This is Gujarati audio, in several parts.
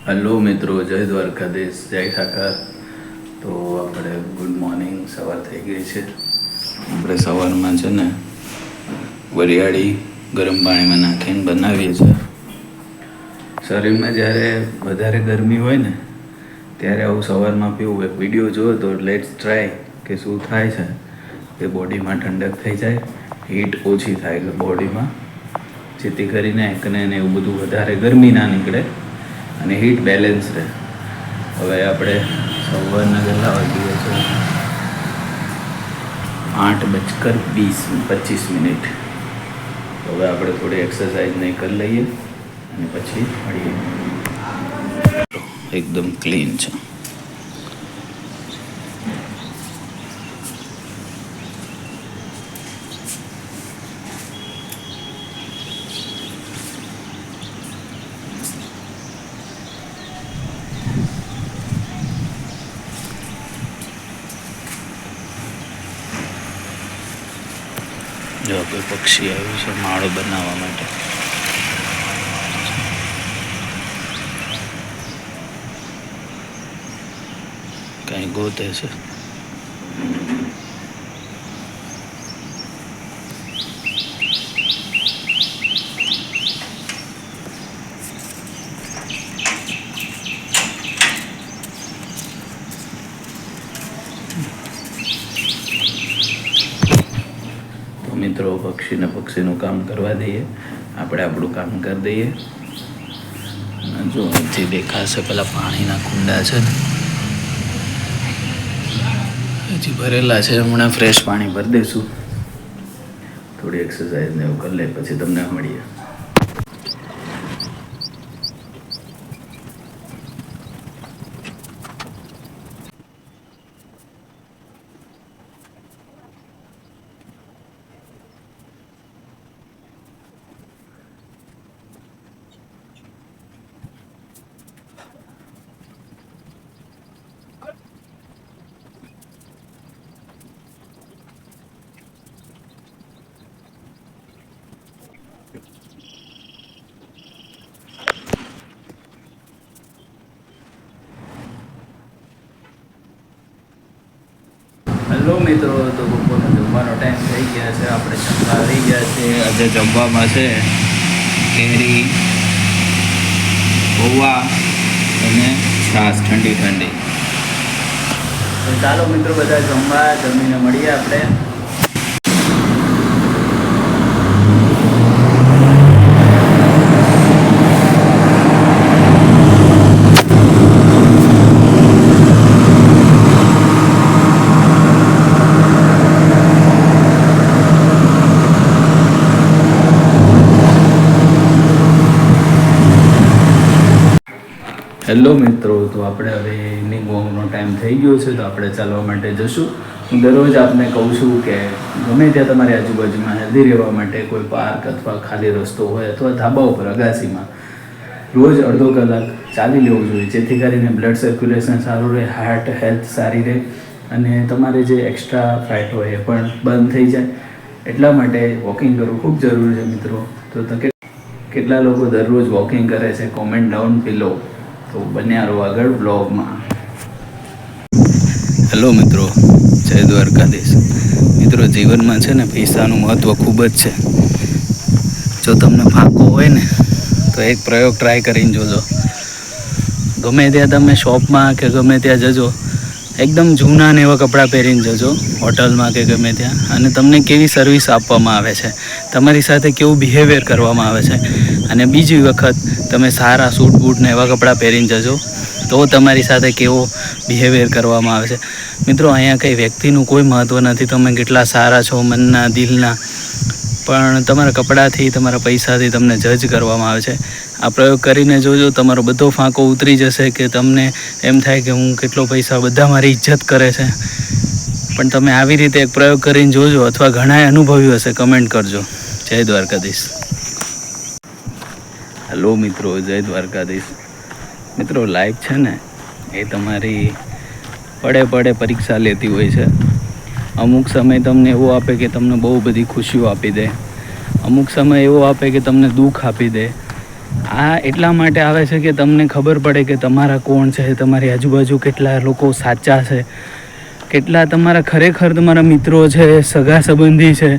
હલો મિત્રો, જય દ્વારકાધીશ, જય ઠાકર. તો આપણે ગુડ મોર્નિંગ, સવાર થઈ ગઈ છે. આપણે સવારમાં છે ને વરિયાળી ગરમ પાણીમાં નાખીને બનાવીએ છીએ. શરીરમાં જ્યારે વધારે ગરમી હોય ને ત્યારે આવું સવારમાં પીવું. એક વિડીયો જોયો તો લેટ્સ ટ્રાય કે શું થાય છે કે બોડીમાં ઠંડક થઈ જાય, હીટ ઓછી થાય બોડીમાં, જેથી કરીને એકને ને એવું બધું વધારે ગરમી ના નીકળે અને હીટ બેલેન્સ રહે. હવે આપણે સવારના કેટલા વાગી છે? 8:25. હવે આપણે થોડી એક્સરસાઇઝ નહીં કરી લઈએ અને પછી મળીએ. એકદમ ક્લીન છે. જો કોઈ પક્ષી આવ્યું છે માળો બનાવવા માટે. કઈ ગોતે છે. મિત્રો, પક્ષીનું કામ કરવા દઈએ, આપણે આપણું કામ કરી દઈએ. જો જે દેખાશે પેલા પાણીના કુંડા છે ને હજી ભરેલા છે, હમણાં ફ્રેશ પાણી ભરી દઈશું. થોડી એક્સરસાઇઝ ને એવું કરી લે પછી તમને મળીએ. હેલો મિત્રો, તો બપોરનો જમવાનો ટાઈમ થઈ ગયા છે. આપણે જમવા આવી ગયા છે. આજે જમવામાં છે કેરી, પૌવા અને છાશ ઠંડી. તો ચાલો મિત્રો, બધા જમીને મળીએ આપણે. હેલો મિત્રો, તો આપણે હવે ઇવનિંગ વોકનો ટાઈમ થઈ ગયો છે, તો આપણે ચાલવા માટે જશું. હું દરરોજ આપને કહું છું કે ગમે ત્યાં તમારી આજુબાજુમાં હેલ્ધી રહેવા માટે કોઈ પાર્ક અથવા ખાલી રસ્તો હોય અથવા ધાબા ઉપર અગાસીમાં રોજ અડધો કલાક ચાલી લેવું જોઈએ, જેથી કરીને બ્લડ સર્ક્યુલેશન સારું રહે, હાર્ટ હેલ્થ સારી રહે અને તમારે જે એક્સ્ટ્રા ફેટ હોય એ પણ બંધ થઈ જાય. એટલા માટે વોકિંગ કરવું ખૂબ જરૂરી છે મિત્રો. તો કેટલા લોકો દરરોજ વોકિંગ કરે છે? કોમેન્ટ ડાઉન બિલો. તો બન્યા રહો આગળ બ્લોગમાં. હેલો મિત્રો, જય દ્વારકાધીશ. મિત્રો, જીવનમાં છે ને પૈસાનું મહત્ત્વ ખૂબ જ છે. જો તમને ફાંકો હોય ને તો એક પ્રયોગ ટ્રાય કરીને જોજો. ગમે ત્યાં તમે શોપમાં કે ગમે ત્યાં જજો, એકદમ જૂના ને એવા કપડાં પહેરીને જજો હોટલમાં કે ગમે ત્યાં, અને તમને કેવી સર્વિસ આપવામાં આવે છે, તમારી સાથે કેવું બિહેવિયર કરવામાં આવે છે. અને બીજી વખત તમે સારા સૂટ બૂટ ને એવા કપડાં પહેરીને જજો તો તમારી સાથે કેવો બિહેવિયર કરવામાં આવે છે. મિત્રો, અહીંયા કંઈ વ્યક્તિનું કોઈ મહત્ત્વ નથી. તમે કેટલા સારા છો મનના દિલના, પણ તમારા કપડાથી, તમારા પૈસાથી તમને જજ કરવામાં આવે છે. આ પ્રયોગ કરીને જોજો, તમારો બધો ફાંકો ઉતરી જશે કે તમને એમ થાય કે હું કેટલો પૈસા, બધા મારી ઇજ્જત કરે છે. પણ તમે આવી રીતે એક પ્રયોગ કરીને જોજો, અથવા ઘણાએ અનુભવ્યું હશે, કમેન્ટ કરજો. જય દ્વારકાધીશ. હેલો મિત્રો, જય દ્વારકાધીશ. મિત્રો, લાઈફ છે ને એ તમારી પડે પરીક્ષા લેતી હોય છે. અમુક સમય તમને એવો આપે કે તમને બહુ બધી ખુશીઓ આપી દે, અમુક સમય એવો આપે કે તમને દુઃખ આપી દે, આ એટલા માટે આવે છે કે તમને ખબર પડે કે તમારા કોણ છે, તમારી આજુબાજુ કેટલા લોકો સાચા છે, કેટલા તમારા ખરેખર તમારા મિત્રો છે, સગા સંબંધી છે,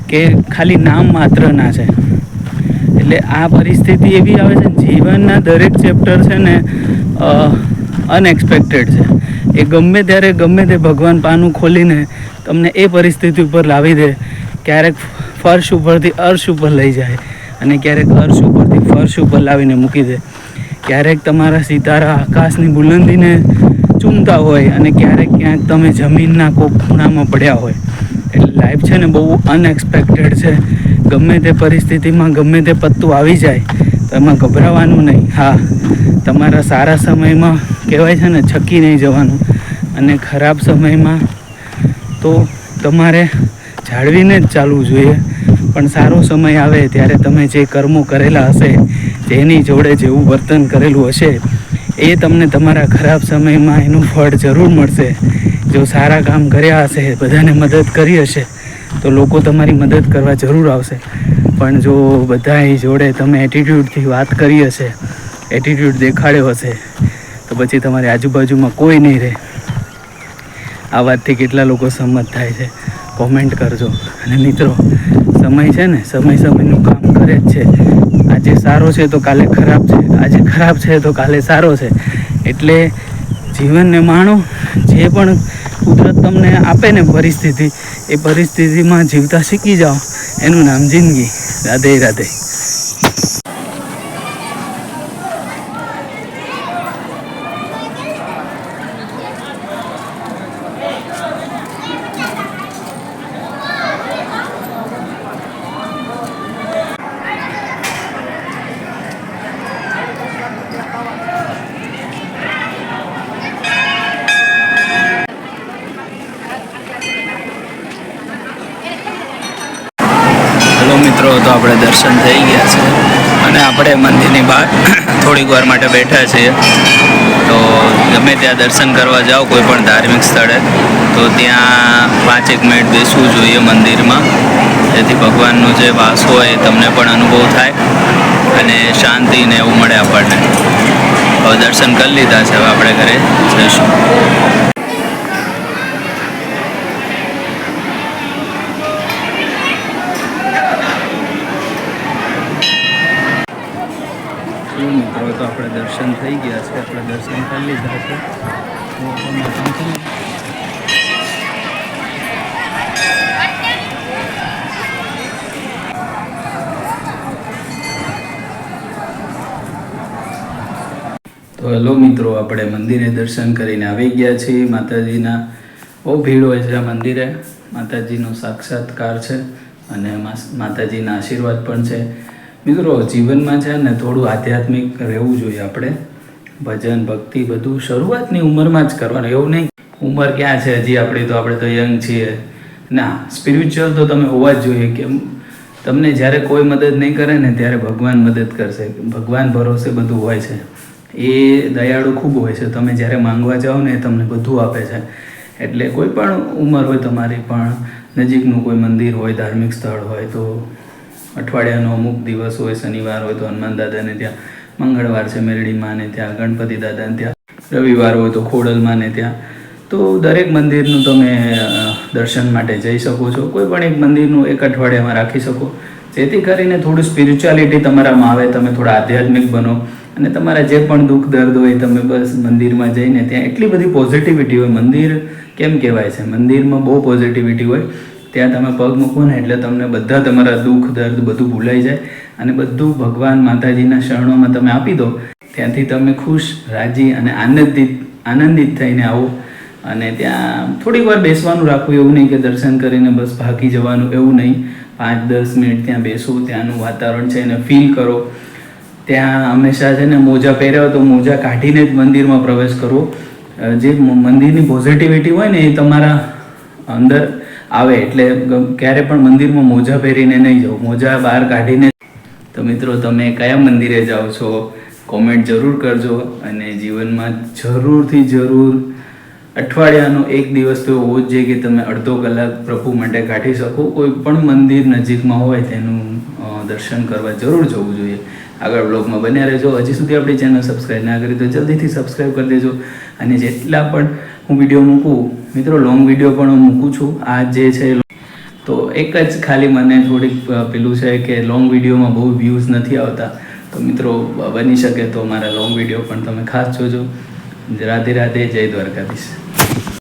કે ખાલી નામ માત્રના છે. એટલે આ પરિસ્થિતિ એવી આવે છે, જીવનના દરેક ચેપ્ટર છે ને અનએક્સપેક્ટેડ છે. એ ગમે ત્યારે ગમે તે ભગવાન પાનું ખોલીને તમને એ પરિસ્થિતિ ઉપર લાવી દે. ક્યારેક ફર્શ ઉપરથી અર્શ ઉપર લઈ જાય અને ક્યારેક અર્શ ઉપરથી ફર્શ ઉપર લાવીને મૂકી દે. ક્યારેક તમારા સિતારા આકાશની બુલંદીને ચૂમતા હોય અને ક્યારેક ક્યાંક તમે જમીનના કોક ખૂણામાં પડ્યા હોય. એટલે લાઈફ છે ને બહુ અનએક્સપેક્ટેડ છે. ગમે તે પરિસ્થિતિમાં ગમે તે પત્તું આવી જાય તો એમાં ગભરાવાનું નહીં. હા, તમારા સારા સમયમાં કહેવાય છે ને છકી નહીં જવાનું, અને ખરાબ સમયમાં તો તમારે જાળવીને જ ચાલવું જોઈએ. પણ સારો સમય આવે ત્યારે તમે જે કર્મો કરેલા હશે, જેની જોડે જેવું વર્તન કરેલું હશે, એ તમને તમારા ખરાબ સમયમાં એનું ફળ જરૂર મળશે. જો સારા કામ કર્યા હશે, બધાને મદદ કરી હશે, તો લોકો તમારી મદદ કરવા જરૂર આવશે. પણ જો બધાની જોડે તમે એટીટ્યૂડથી વાત કરી હશે, એટીટ્યૂડ દેખાડ્યો હશે, તો પછી તમારી આજુબાજુમાં કોઈ નહીં રહે. આ વાતથી કેટલા લોકો સંમત થાય છે કોમેન્ટ કરજો. અને મિત્રો, સમય છે ને સમયનું કામ કરે જ છે. આજે સારો છે તો કાલે ખરાબ છે, આજે ખરાબ છે તો કાલે સારો છે. એટલે જીવનને માણો. જે પણ કુદરત તમને આપે ને પરિસ્થિતિ, એ પરિસ્થિતિમાં જીવતા શીખી જાઓ. એનું નામ જિંદગી. રાધે રાધે. મિત્રો, તો આપણે દર્શન થઈ ગયા છે અને આપણે મંદિરની બહાર થોડીક વાર માટે બેઠા છીએ. તો ગમે ત્યાં દર્શન કરવા જાઓ, કોઈ પણ ધાર્મિક સ્થળે, તો ત્યાં 5 મિનિટ બેસવું જોઈએ મંદિરમાં, જેથી ભગવાનનો જે વાસ હોય એ તમને પણ અનુભવ થાય અને શાંતિ ને એવું મળે આપણને. હવે દર્શન કરી લીધા છે, હવે આપણે ઘરે જઈશું. મિત્રો, તો આપણે દર્શન થઈ ગયા છે, આપણે દર્શન કરી લીધા છે. તો હેલો મિત્રો, આપણે મંદિરે દર્શન કરીને આવી ગયા છીએ. માતાજીના બહુ ભીડ હોય છે આ મંદિરે. માતાજીનો સાક્ષાત્કાર છે અને માતાજીના આશીર્વાદ પણ છે. મિત્રો, જીવનમાં છે ને થોડું આધ્યાત્મિક રહેવું જોઈએ આપણે. ભજન ભક્તિ બધું શરૂઆતની ઉંમરમાં જ કરવાનું. એવું નહીં ઉંમર ક્યાં છે હજી આપણી, તો આપણે તો યંગ છીએ. ના, સ્પિરિચ્યુઅલ તો તમે હોવા જ જોઈએ. કે તમને જ્યારે કોઈ મદદ નહીં કરે ને, ત્યારે ભગવાન મદદ કરશે. ભગવાન ભરોસે બધું હોય છે. એ દયાળુ ખૂબ હોય છે. તમે જ્યારે માંગવા જાઓ ને, એ તમને બધું આપે છે. એટલે કોઈ પણ ઉંમર હોય તમારી, પણ નજીકનું કોઈ મંદિર હોય, ધાર્મિક સ્થળ હોય, તો અઠવાડિયાનો અમુક દિવસ હોય, શનિવાર હોય તો હનુમાન દાદાને ત્યાં, મંગળવાર છે મેરડી માને ત્યાં, ગણપતિ દાદાને ત્યાં, રવિવાર હોય તો ખોડલમાને ત્યાં. તો દરેક મંદિરનું તમે દર્શન માટે જઈ શકો છો. કોઈ પણ એક મંદિરનું એક અઠવાડિયામાં રાખી શકો, જેથી કરીને થોડું સ્પિરિચ્યુઆલિટી તમારામાં આવે, તમે થોડા આધ્યાત્મિક બનો. અને તમારા જે પણ દુઃખ દર્દ હોય, તમે બસ મંદિરમાં જઈને, ત્યાં એટલી બધી પોઝિટિવિટી હોય. મંદિર કેમ કહેવાય છે? મંદિરમાં બહુ પોઝિટિવિટી હોય. ત્યાં તમે પગ મૂકો ને એટલે તમને બધા તમારા દુઃખ દર્દ બધું ભૂલાઈ જાય અને બધું ભગવાન માતાજીના શરણોમાં તમે આપી દો. ત્યાંથી તમે ખુશ, રાજી અને આનંદિત થઈને આવો. અને ત્યાં થોડીક વાર બેસવાનું રાખવું. એવું નહીં કે દર્શન કરીને બસ ભાગી જવાનું, એવું નહીં. 5-10 મિનિટ ત્યાં બેસો, ત્યાંનું વાતાવરણ છે એને ફીલ કરો. ત્યાં હંમેશા છે ને મોજા પહેર્યા તો મોજા કાઢીને જ મંદિરમાં પ્રવેશ કરવો. જે મંદિરની પોઝિટિવિટી હોય ને, એ તમારા અંદર આવે. એટલે ક્યારે પણ મંદિરમાં મોજા પહેરીને નહીં જાઓ, મોજા બહાર કાઢીને. તો મિત્રો, તમે કયા મંદિરે જાઓ છો? કોમેન્ટ જરૂર કરજો. અને જીવનમાં જરૂરથી જરૂર અઠવાડિયાનો એક દિવસ તો હોવો જ જોઈએ કે તમે અડધો કલાક પ્રભુ માટે કાઢી શકો. કોઈ પણ મંદિર નજીકમાં હોય તેનું દર્શન કરવા જરૂર જવું જોઈએ. આગળ બ્લોગમાં બન્યા રહેજો. હજી સુધી આપણી ચેનલ સબસ્ક્રાઈબ ના કરી તો જલ્દીથી સબસ્ક્રાઈબ કરી દેજો. અને જેટલા પણ હું વિડીયો મૂકું મિત્રો, લોંગ વિડીયો પણ હું મૂકું છું. આ જે છે તો એક જ ખાલી મને થોડીક પેલું છે કે લોંગ વિડીયોમાં બહુ વ્યૂઝ નથી આવતા. તો મિત્રો બની શકે તો મારા લોંગ વિડીયો પણ તમે ખાસ જોજો. રાધે રાધે, જય દ્વારકાધીશ.